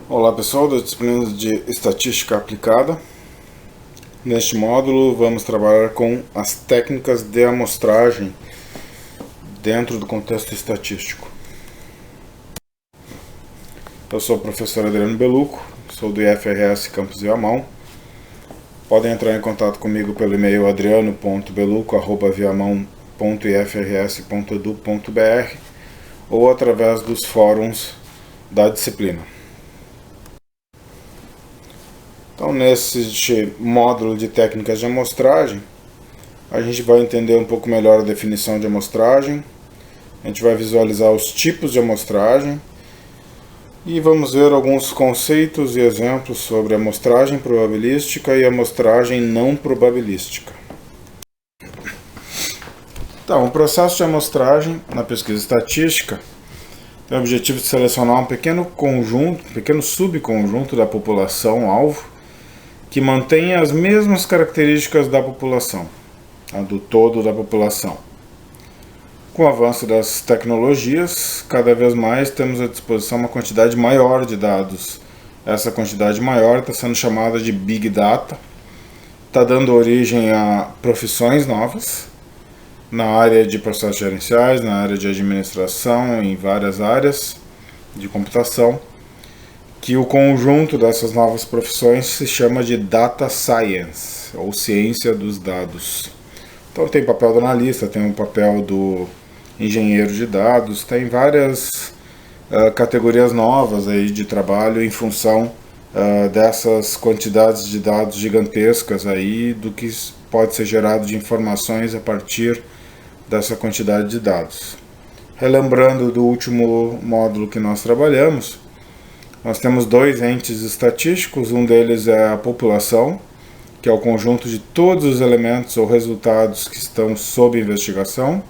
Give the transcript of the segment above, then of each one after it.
Olá pessoal da disciplina de Estatística Aplicada. Neste módulo vamos trabalhar com as técnicas de amostragem dentro do contexto estatístico. Eu sou o professor Adriano Beluco, sou do IFRS Campus Viamão. Podem entrar em contato comigo pelo e-mail adriano.beluco@viamão.ifrs.edu.br ou através dos fóruns da disciplina. Então, nesse módulo de técnicas de amostragem, a gente vai entender um pouco melhor a definição de amostragem, a gente vai visualizar os tipos de amostragem e vamos ver alguns conceitos e exemplos sobre amostragem probabilística e amostragem não probabilística. Então, o processo de amostragem na pesquisa estatística tem o objetivo de selecionar um pequeno subconjunto da população-alvo que mantenha as mesmas características da população, do todo da população. Com o avanço das tecnologias, cada vez mais temos à disposição uma quantidade maior de dados. Essa quantidade maior está sendo chamada de Big Data, está dando origem a profissões novas, na área de processos gerenciais, na área de administração, em várias áreas de computação, que o conjunto dessas novas profissões se chama de Data Science, ou ciência dos dados. Então tem papel do analista, tem o papel do engenheiro de dados, tem várias categorias novas aí de trabalho em função dessas quantidades de dados gigantescas aí, do que pode ser gerado de informações a partir dessa quantidade de dados. Relembrando do último módulo que nós trabalhamos, nós temos dois entes estatísticos, um deles é a população, que é o conjunto de todos os elementos ou resultados que estão sob investigação.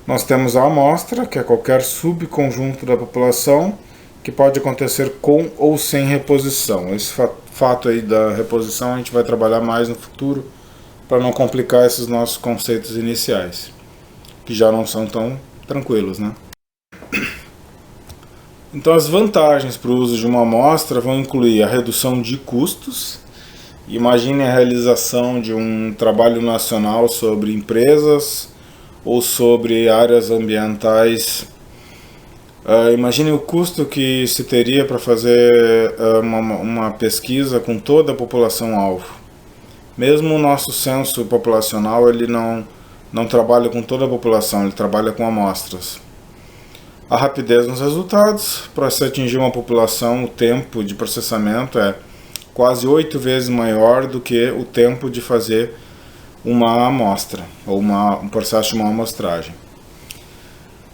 Nós temos a amostra, que é qualquer subconjunto da população, que pode acontecer com ou sem reposição. Esse fato aí da reposição a gente vai trabalhar mais no futuro, para não complicar esses nossos conceitos iniciais, que já não são tão tranquilos, né? Então, as vantagens para o uso de uma amostra vão incluir a redução de custos. Imagine a realização de um trabalho nacional sobre empresas ou sobre áreas ambientais. Imagine o custo que se teria para fazer uma pesquisa com toda a população-alvo. Mesmo o nosso censo populacional, ele não trabalha com toda a população, ele trabalha com amostras. A rapidez nos resultados. Para se atingir uma população, o tempo de processamento é quase 8 vezes maior do que o tempo de fazer uma amostra, ou um processo de uma amostragem.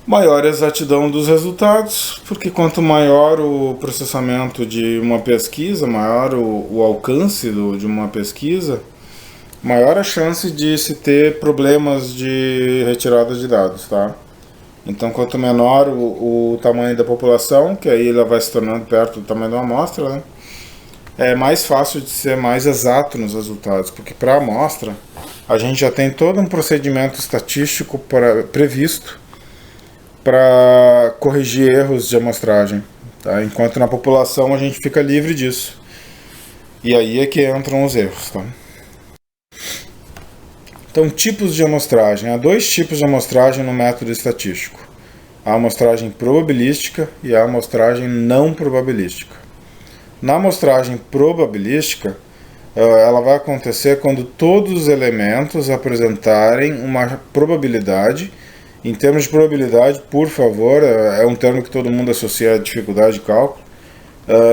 Maior exatidão dos resultados, porque quanto maior o processamento de uma pesquisa, maior o alcance de uma pesquisa, maior a chance de se ter problemas de retirada de dados, tá? Então, quanto menor o tamanho da população, que aí ela vai se tornando perto do tamanho da amostra, né, é mais fácil de ser mais exato nos resultados, porque para a amostra a gente já tem todo um procedimento estatístico previsto para corrigir erros de amostragem, tá? Enquanto na população a gente fica livre disso. E aí é que entram os erros, tá? Então, tipos de amostragem. Há dois tipos de amostragem no método estatístico. A amostragem probabilística e a amostragem não probabilística. Na amostragem probabilística, ela vai acontecer quando todos os elementos apresentarem uma probabilidade. Em termos de probabilidade, por favor, é um termo que todo mundo associa à dificuldade de cálculo.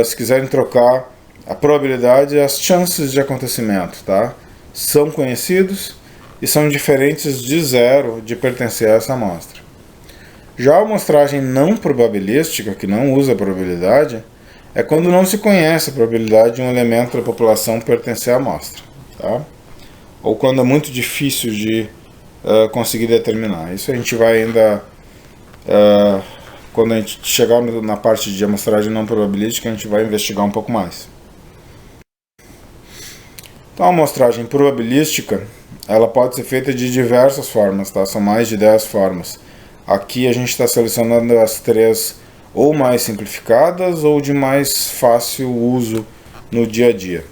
Se quiserem trocar a probabilidade, as chances de acontecimento, tá? São conhecidos e são diferentes de zero de pertencer a essa amostra. Já a amostragem não probabilística, que não usa probabilidade, é quando não se conhece a probabilidade de um elemento da população pertencer à amostra, tá? Ou quando é muito difícil de conseguir determinar. Isso a gente vai ainda, quando a gente chegar na parte de amostragem não probabilística, a gente vai investigar um pouco mais. Então, a amostragem probabilística, ela pode ser feita de diversas formas, tá? São mais de 10 formas. Aqui a gente está selecionando as 3 ou mais simplificadas ou de mais fácil uso no dia a dia.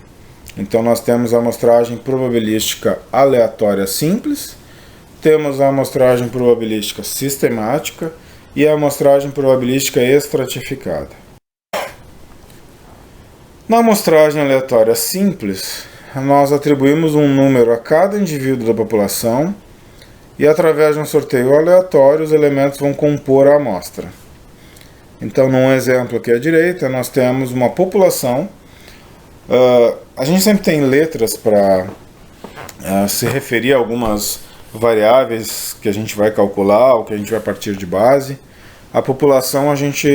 Então nós temos a amostragem probabilística aleatória simples, temos a amostragem probabilística sistemática e a amostragem probabilística estratificada. Na amostragem aleatória simples, nós atribuímos um número a cada indivíduo da população e através de um sorteio aleatório os elementos vão compor a amostra. Então, num exemplo aqui à direita, nós temos uma população. A gente sempre tem letras para se referir a algumas variáveis que a gente vai calcular ou que a gente vai partir de base. A população a gente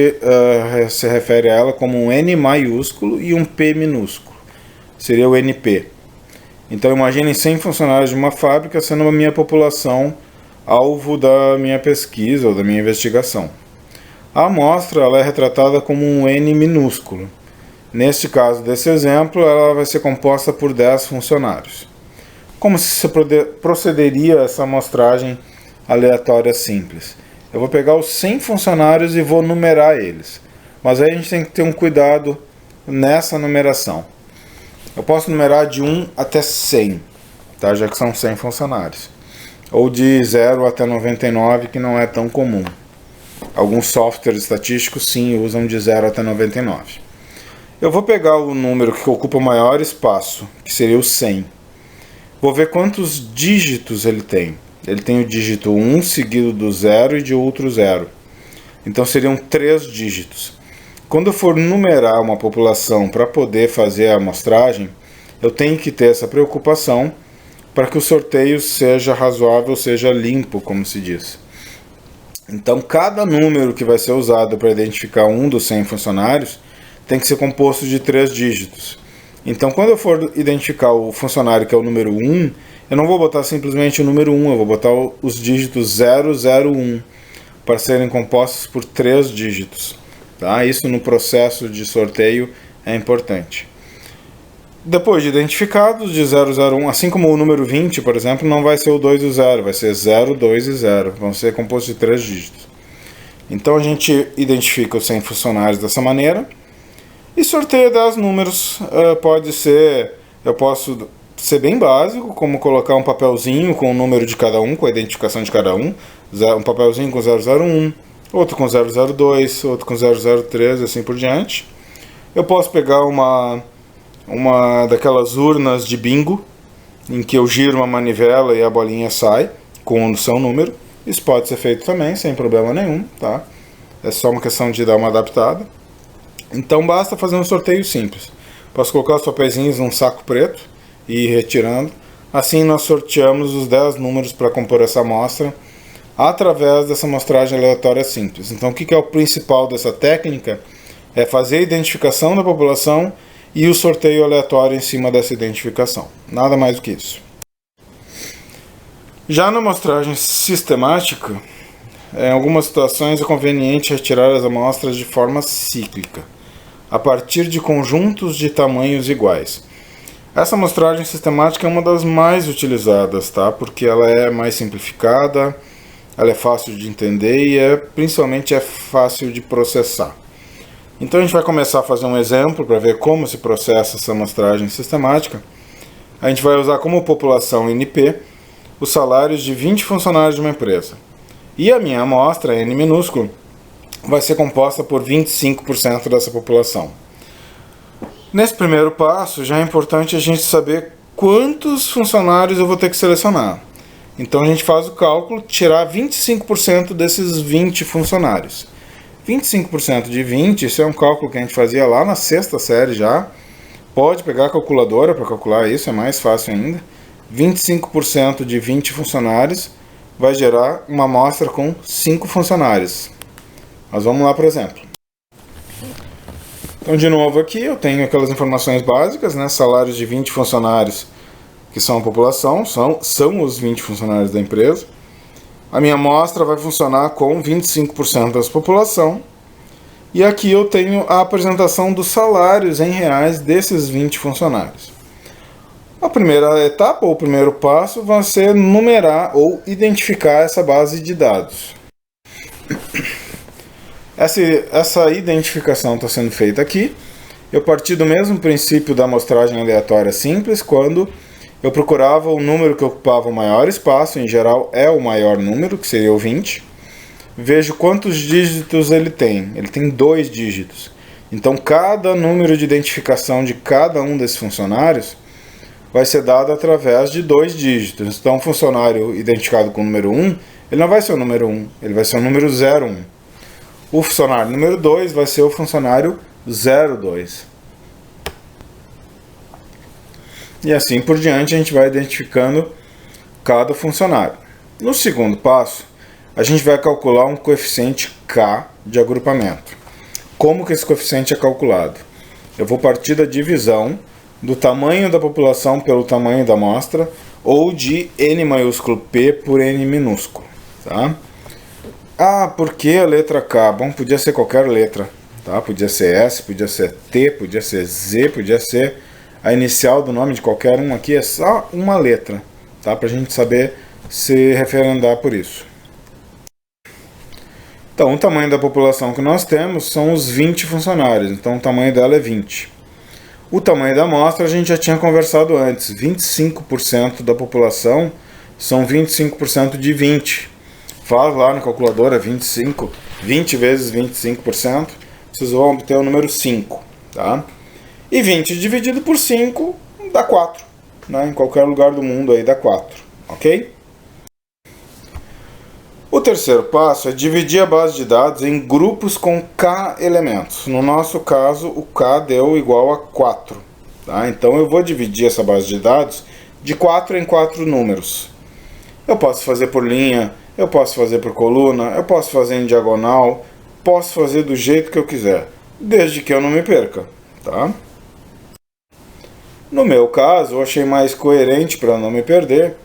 se refere a ela como um N maiúsculo e um P minúsculo. Seria o NP. Então imaginem 100 funcionários de uma fábrica sendo a minha população alvo da minha pesquisa ou da minha investigação. A amostra ela é retratada como um N minúsculo. Neste caso desse exemplo, ela vai ser composta por 10 funcionários. Como se procederia essa amostragem aleatória simples? Eu vou pegar os 100 funcionários e vou numerar eles. Mas aí a gente tem que ter um cuidado nessa numeração. Eu posso numerar de 1 até 100, tá? Já que são 100 funcionários. Ou de 0 até 99, que não é tão comum. Alguns softwares estatísticos sim usam de 0 até 99. Eu vou pegar o número que ocupa o maior espaço, que seria o 100. Vou ver quantos dígitos ele tem. Ele tem o dígito 1 seguido do 0 e de outro 0. Então seriam 3 dígitos. Quando eu for numerar uma população para poder fazer a amostragem, eu tenho que ter essa preocupação para que o sorteio seja razoável, seja limpo, como se diz. Então cada número que vai ser usado para identificar um dos 100 funcionários tem que ser composto de 3 dígitos. Então quando eu for identificar o funcionário que é o número 1, eu não vou botar simplesmente o número 1, eu vou botar os dígitos 001 para serem compostos por 3 dígitos. Tá? Isso no processo de sorteio é importante. Depois de identificados de 001, assim como o número 20, por exemplo, não vai ser o 2 e o 0, vai ser 0, 2 e 0. Vão ser compostos de 3 dígitos. Então a gente identifica os 100 funcionários dessa maneira e sorteia 10 números. Eu posso ser bem básico, como colocar um papelzinho com o número de cada um, com a identificação de cada um. Um papelzinho com 001, outro com 002, outro com 003 e assim por diante. Eu posso pegar uma daquelas urnas de bingo, em que eu giro uma manivela e a bolinha sai com o seu número. Isso pode ser feito também, sem problema nenhum, tá? É só uma questão de dar uma adaptada. Então basta fazer um sorteio simples. Posso colocar os papeizinhos num saco preto e ir retirando. Assim nós sorteamos os 10 números para compor essa amostra através dessa amostragem aleatória simples. Então o que é o principal dessa técnica? É fazer a identificação da população e o sorteio aleatório em cima dessa identificação. Nada mais do que isso. Já na amostragem sistemática, em algumas situações é conveniente retirar as amostras de forma cíclica, a partir de conjuntos de tamanhos iguais. Essa amostragem sistemática é uma das mais utilizadas, tá? Porque ela é mais simplificada, ela é fácil de entender e principalmente é fácil de processar. Então a gente vai começar a fazer um exemplo para ver como se processa essa amostragem sistemática. A gente vai usar como população NP os salários de 20 funcionários de uma empresa. E a minha amostra, N minúsculo, vai ser composta por 25% dessa população. Nesse primeiro passo, já é importante a gente saber quantos funcionários eu vou ter que selecionar. Então a gente faz o cálculo, tirar 25% desses 20 funcionários. 25% de 20, isso é um cálculo que a gente fazia lá na sexta série já. Pode pegar a calculadora para calcular isso, é mais fácil ainda. 25% de 20 funcionários vai gerar uma amostra com 5 funcionários. Mas vamos lá, por exemplo. Então, de novo aqui, eu tenho aquelas informações básicas, né? Salários de 20 funcionários, que são a população, são os 20 funcionários da empresa. A minha amostra vai funcionar com 25% da população. E aqui eu tenho a apresentação dos salários em reais desses 20 funcionários. A primeira etapa, ou o primeiro passo, vai ser numerar ou identificar essa base de dados. Essa identificação está sendo feita aqui. Eu parti do mesmo princípio da amostragem aleatória simples, quando eu procurava o número que ocupava o maior espaço, em geral é o maior número, que seria o 20. Vejo quantos dígitos ele tem. Ele tem 2 dígitos. Então, cada número de identificação de cada um desses funcionários vai ser dado através de 2 dígitos. Então, um funcionário identificado com o número 1, ele não vai ser o número 1, ele vai ser o número 01. O funcionário número 2 vai ser o funcionário 02. E assim por diante a gente vai identificando cada funcionário. No segundo passo, a gente vai calcular um coeficiente K de agrupamento. Como que esse coeficiente é calculado? Eu vou partir da divisão do tamanho da população pelo tamanho da amostra, ou de N maiúsculo P por N minúsculo. Tá? Ah, por que a letra K? Bom, podia ser qualquer letra. Tá? Podia ser S, podia ser T, podia ser Z, podia ser a inicial do nome de qualquer um. Aqui é só uma letra, tá? Para a gente saber se referendar por isso. Então, o tamanho da população que nós temos são os 20 funcionários, então o tamanho dela é 20. O tamanho da amostra a gente já tinha conversado antes, 25% da população são 25% de 20. Faz lá na calculadora 20 vezes 25%, vocês vão obter o número 5, tá? E 20 dividido por 5 dá 4, né? Em qualquer lugar do mundo aí dá 4, ok? O terceiro passo é dividir a base de dados em grupos com K elementos. No nosso caso, o K deu igual a 4. Tá? Então eu vou dividir essa base de dados de 4 em 4 números. Eu posso fazer por linha, eu posso fazer por coluna, eu posso fazer em diagonal, posso fazer do jeito que eu quiser, desde que eu não me perca. Tá? No meu caso, eu achei mais coerente para não me perder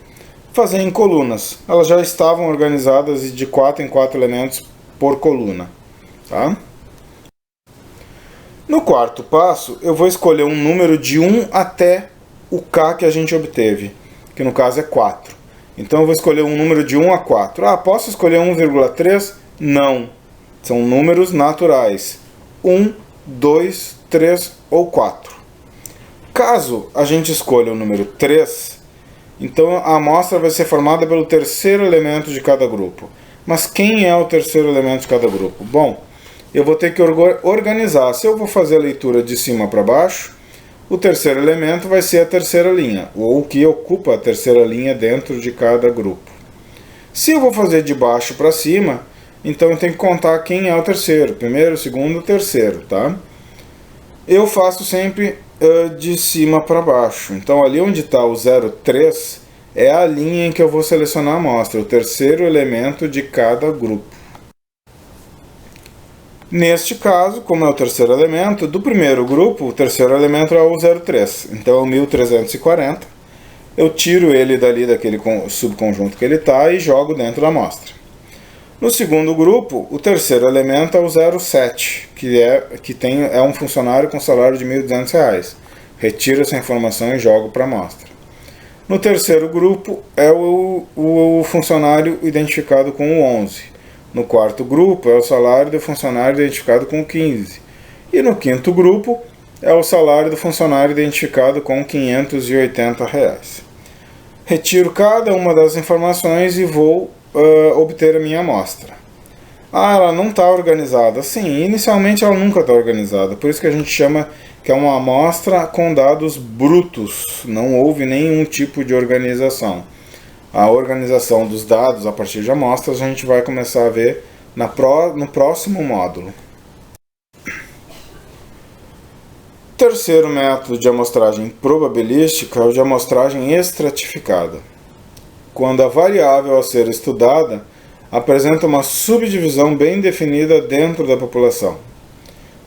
fazer em colunas. Elas já estavam organizadas de 4 em 4 elementos por coluna. Tá? No quarto passo, eu vou escolher um número de 1 até o K que a gente obteve, que no caso é 4. Então eu vou escolher um número de 1 a 4. Ah, posso escolher 1,3? Não. São números naturais. 1, 2, 3 ou 4. Caso a gente escolha o número 3, então a amostra vai ser formada pelo terceiro elemento de cada grupo. Mas quem é o terceiro elemento de cada grupo? Bom, eu vou ter que organizar. Se eu vou fazer a leitura de cima para baixo, o terceiro elemento vai ser a terceira linha, ou o que ocupa a terceira linha dentro de cada grupo. Se eu vou fazer de baixo para cima, então eu tenho que contar quem é o terceiro. Primeiro, segundo, terceiro, tá? Eu faço sempre de cima para baixo. Então ali onde está o 03 é a linha em que eu vou selecionar a amostra, o terceiro elemento de cada grupo. Neste caso, como é o terceiro elemento, do primeiro grupo, o terceiro elemento é o 03. Então é o 1340. Eu tiro ele dali daquele subconjunto que ele está e jogo dentro da amostra. No segundo grupo, o terceiro elemento é o 07, que é um funcionário com salário de R$ 1.200. Retiro essa informação e jogo para a amostra. No terceiro grupo é o funcionário identificado com o 11. No quarto grupo é o salário do funcionário identificado com o 15. E no quinto grupo é o salário do funcionário identificado com R$ 580. Retiro cada uma das informações e vou obter a minha amostra. Ah, ela não está organizada. Sim, inicialmente ela nunca está organizada. Por isso que a gente chama que é uma amostra com dados brutos. Não houve nenhum tipo de organização. A organização dos dados a partir de amostras a gente vai começar a ver no próximo módulo. O terceiro método de amostragem probabilística é o de amostragem estratificada, quando a variável a ser estudada apresenta uma subdivisão bem definida dentro da população.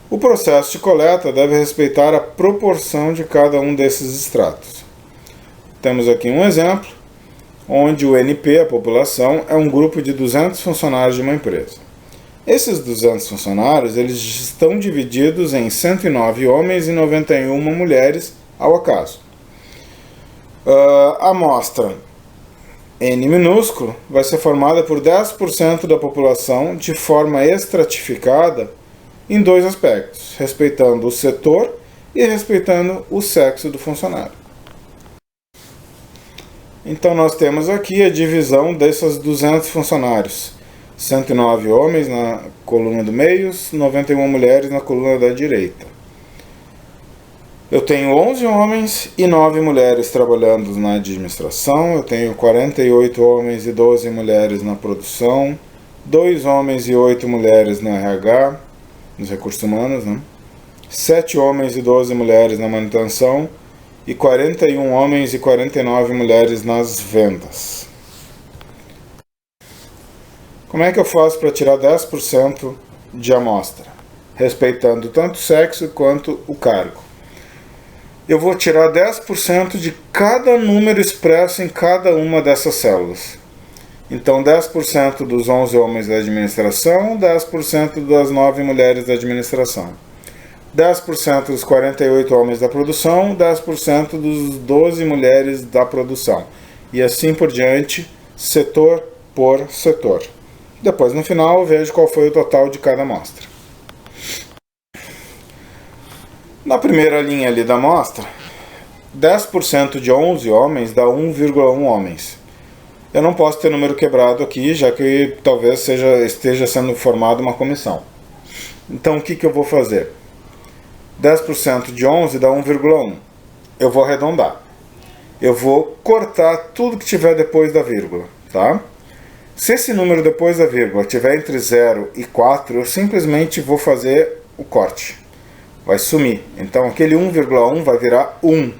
O processo de coleta deve respeitar a proporção de cada um desses estratos. Temos aqui um exemplo, onde o NP, a população, é um grupo de 200 funcionários de uma empresa. Esses 200 funcionários eles estão divididos em 109 homens e 91 mulheres ao acaso. A amostra N minúsculo vai ser formada por 10% da população de forma estratificada em dois aspectos, respeitando o setor e respeitando o sexo do funcionário. Então nós temos aqui a divisão desses 200 funcionários. 109 homens na coluna do meio, 91 mulheres na coluna da direita. Eu tenho 11 homens e 9 mulheres trabalhando na administração, eu tenho 48 homens e 12 mulheres na produção, 2 homens e 8 mulheres no RH, nos recursos humanos, 7 homens e 12 mulheres na manutenção e 41 homens e 49 mulheres nas vendas. Como é que eu faço para tirar 10% de amostra, respeitando tanto o sexo quanto o cargo? Eu vou tirar 10% de cada número expresso em cada uma dessas células. Então 10% dos 11 homens da administração, 10% das 9 mulheres da administração. 10% dos 48 homens da produção, 10% dos 12 mulheres da produção. E assim por diante, setor por setor. Depois no final eu vejo qual foi o total de cada amostra. Na primeira linha ali da amostra, 10% de 11 homens dá 1,1 homens. Eu não posso ter número quebrado aqui, já que talvez esteja sendo formada uma comissão. Então o que eu vou fazer? 10% de 11 dá 1,1. Eu vou arredondar. Eu vou cortar tudo que tiver depois da vírgula, tá? Se esse número depois da vírgula tiver entre 0 e 4, eu simplesmente vou fazer o corte. Vai sumir. Então aquele 1,1 vai virar 1.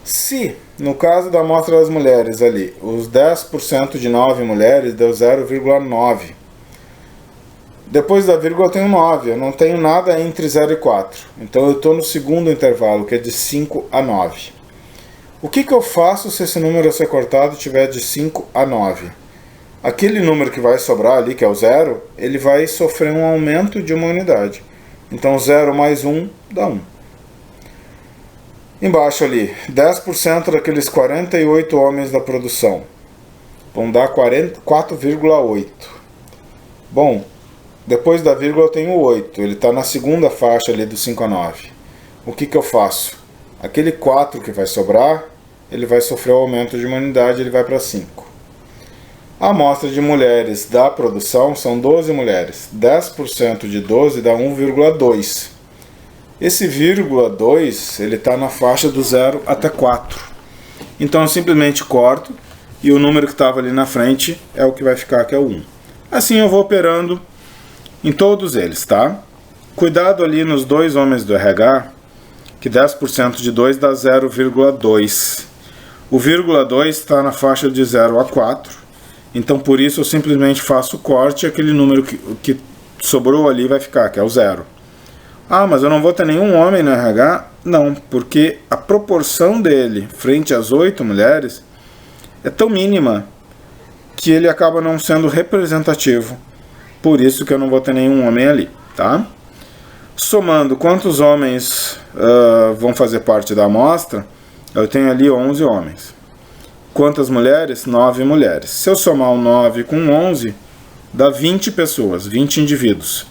Se, no caso da amostra das mulheres ali, os 10% de 9 mulheres deu 0,9. Depois da vírgula eu tenho 9. Eu não tenho nada entre 0 e 4. Então eu estou no segundo intervalo, que é de 5 a 9. O que eu faço se esse número a ser cortado tiver de 5 a 9? Aquele número que vai sobrar ali, que é o 0, ele vai sofrer um aumento de uma unidade. Então 0 mais 1 dá 1. Embaixo ali, 10% daqueles 48 homens da produção vão dar 4,8. Bom, depois da vírgula eu tenho 8. Ele está na segunda faixa ali do 5 a 9. O que eu faço? Aquele 4 que vai sobrar, ele vai sofrer o aumento de uma unidade, ele vai para 5. A amostra de mulheres da produção são 12 mulheres. 10% de 12 dá 1,2. Esse vírgula 2, ele está na faixa do 0 até 4. Então eu simplesmente corto e o número que estava ali na frente é o que vai ficar, que é o 1. Assim eu vou operando em todos eles, tá? Cuidado ali nos 2 homens do RH, que 10% de 2 dá 0,2. O vírgula 2 está na faixa de 0 a 4. Então por isso eu simplesmente faço o corte e aquele número que sobrou ali vai ficar, que é o 0. Ah, mas eu não vou ter nenhum homem no RH? Não, porque a proporção dele frente às 8 mulheres é tão mínima que ele acaba não sendo representativo. Por isso que eu não vou ter nenhum homem ali, tá? Somando quantos homens vão fazer parte da amostra, eu tenho ali 11 homens. Quantas mulheres? 9 mulheres. Se eu somar o 9 com 11, dá 20 pessoas, 20 indivíduos.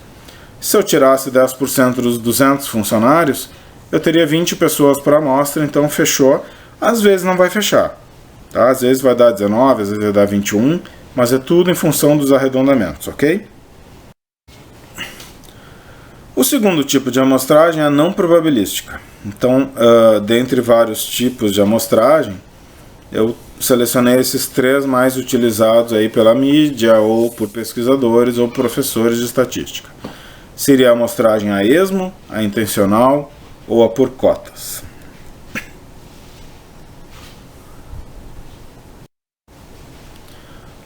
Se eu tirasse 10% dos 200 funcionários, eu teria 20 pessoas por amostra, então fechou. Às vezes não vai fechar, tá? Às vezes vai dar 19, às vezes vai dar 21, mas é tudo em função dos arredondamentos, ok? O segundo tipo de amostragem é a não probabilística. Então, dentre vários tipos de amostragem, eu selecionei esses 3 mais utilizados aí pela mídia, ou por pesquisadores, ou professores de estatística. Seria a amostragem a esmo, a intencional, ou a por cotas.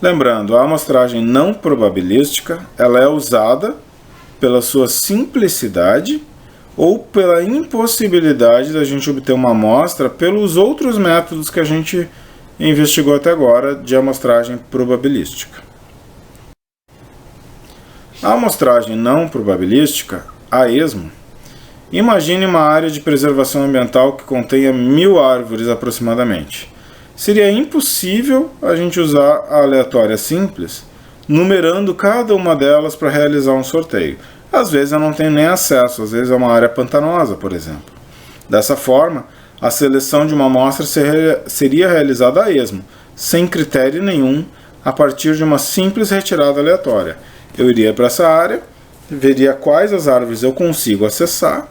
Lembrando, a amostragem não probabilística, ela é usada pela sua simplicidade ou pela impossibilidade da gente obter uma amostra pelos outros métodos que a gente investigou até agora de amostragem probabilística. A amostragem não probabilística, a esmo, imagine uma área de preservação ambiental que contenha 1000 árvores aproximadamente. seria impossível a gente usar a aleatória simples, numerando cada uma delas para realizar um sorteio. Às vezes eu não tenho nem acesso, às vezes é uma área pantanosa, por exemplo. Dessa forma, a seleção de uma amostra seria realizada a esmo, sem critério nenhum, a partir de uma simples retirada aleatória. Eu iria para essa área, veria quais as árvores eu consigo acessar,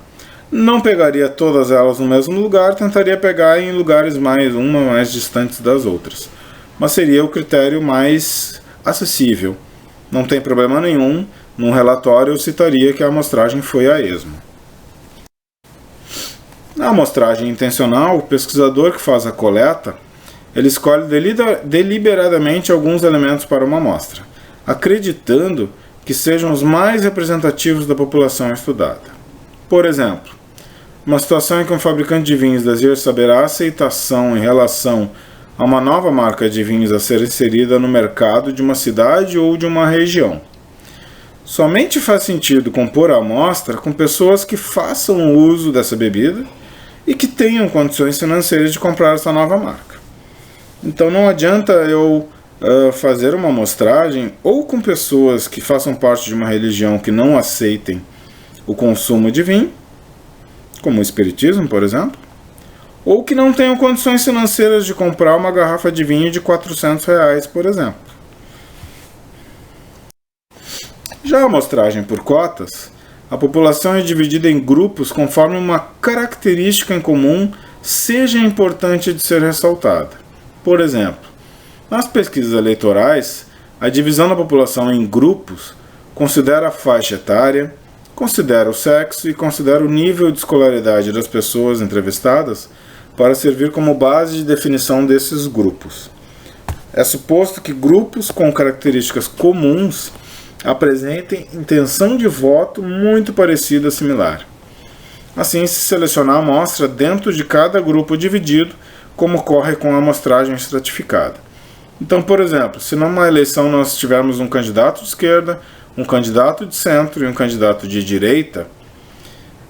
não pegaria todas elas no mesmo lugar, tentaria pegar em lugares mais distantes das outras. Mas seria o critério mais acessível. Não tem problema nenhum, num relatório eu citaria que a amostragem foi a esmo. Na amostragem intencional, o pesquisador que faz a coleta, ele escolhe deliberadamente alguns elementos para uma amostra, acreditando que sejam os mais representativos da população estudada. Por exemplo, uma situação em que um fabricante de vinhos deseja saber a aceitação em relação a uma nova marca de vinhos a ser inserida no mercado de uma cidade ou de uma região. Somente faz sentido compor a amostra com pessoas que façam uso dessa bebida e que tenham condições financeiras de comprar essa nova marca. Então não adianta eu fazer uma amostragem ou com pessoas que façam parte de uma religião que não aceitem o consumo de vinho, como o espiritismo, por exemplo, ou que não tenham condições financeiras de comprar uma garrafa de vinho de R$400, por exemplo. Já a amostragem por cotas, a população é dividida em grupos conforme uma característica em comum seja importante de ser ressaltada. Por exemplo, nas pesquisas eleitorais, a divisão da população em grupos considera a faixa etária, considera o sexo e considera o nível de escolaridade das pessoas entrevistadas para servir como base de definição desses grupos. É suposto que grupos com características comuns apresentem intenção de voto muito parecida ou similar. Assim, se selecionar a amostra dentro de cada grupo dividido, como ocorre com a amostragem estratificada. Então, por exemplo, se numa eleição nós tivermos um candidato de esquerda, um candidato de centro e um candidato de direita,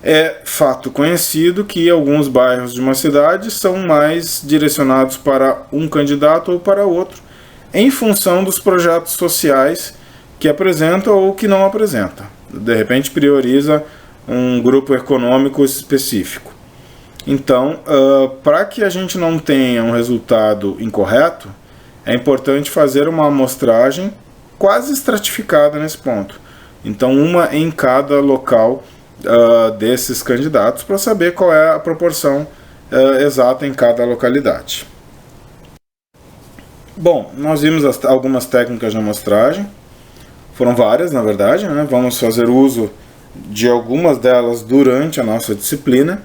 é fato conhecido que alguns bairros de uma cidade são mais direcionados para um candidato ou para outro, em função dos projetos sociais que apresenta ou que não apresenta. De repente prioriza um grupo econômico específico. Então, para que a gente não tenha um resultado incorreto, é importante fazer uma amostragem quase estratificada nesse ponto. Então, uma em cada local desses candidatos para saber qual é a proporção exata em cada localidade. Bom, nós vimos algumas técnicas de amostragem. Foram várias, na verdade, né? Vamos fazer uso de algumas delas durante a nossa disciplina.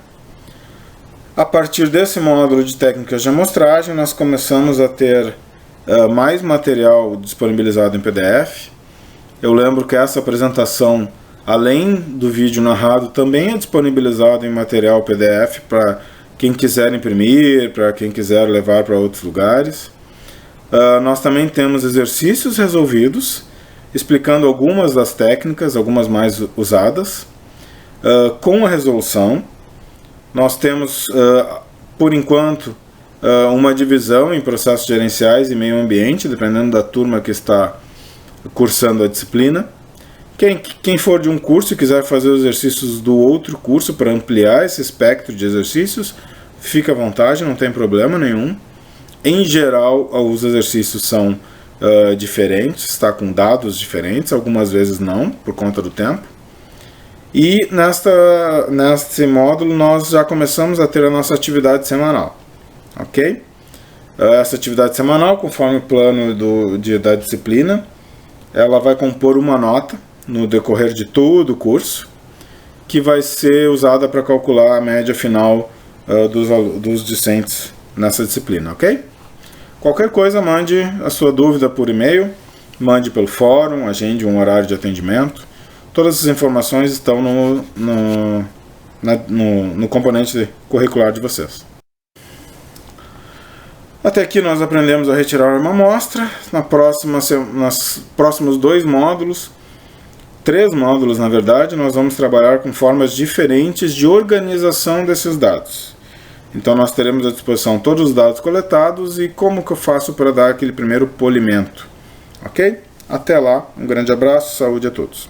A partir desse módulo de técnicas de amostragem, nós começamos a ter mais material disponibilizado em PDF. Eu lembro que essa apresentação, além do vídeo narrado, também é disponibilizado em material PDF para quem quiser imprimir, para quem quiser levar para outros lugares. Nós também temos exercícios resolvidos, explicando algumas das técnicas, algumas mais usadas, com a resolução. Nós temos, por enquanto, uma divisão em processos gerenciais e meio ambiente, dependendo da turma que está cursando a disciplina. Quem for de um curso e quiser fazer os exercícios do outro curso para ampliar esse espectro de exercícios, fica à vontade, não tem problema nenhum. Em geral, os exercícios são diferentes, está com dados diferentes, algumas vezes não, por conta do tempo. E neste módulo nós já começamos a ter a nossa atividade semanal, ok? Essa atividade semanal, conforme o plano da disciplina, ela vai compor uma nota no decorrer de todo o curso, que vai ser usada para calcular a média final dos discentes nessa disciplina, ok? Qualquer coisa, mande a sua dúvida por e-mail, mande pelo fórum, agende um horário de atendimento. Todas essas informações estão no componente curricular de vocês. Até aqui nós aprendemos a retirar uma amostra. Nos próximos 2 módulos, 3 módulos na verdade, nós vamos trabalhar com formas diferentes de organização desses dados. Então nós teremos à disposição todos os dados coletados e como que eu faço para dar aquele primeiro polimento. Ok? Até lá, um grande abraço, saúde a todos.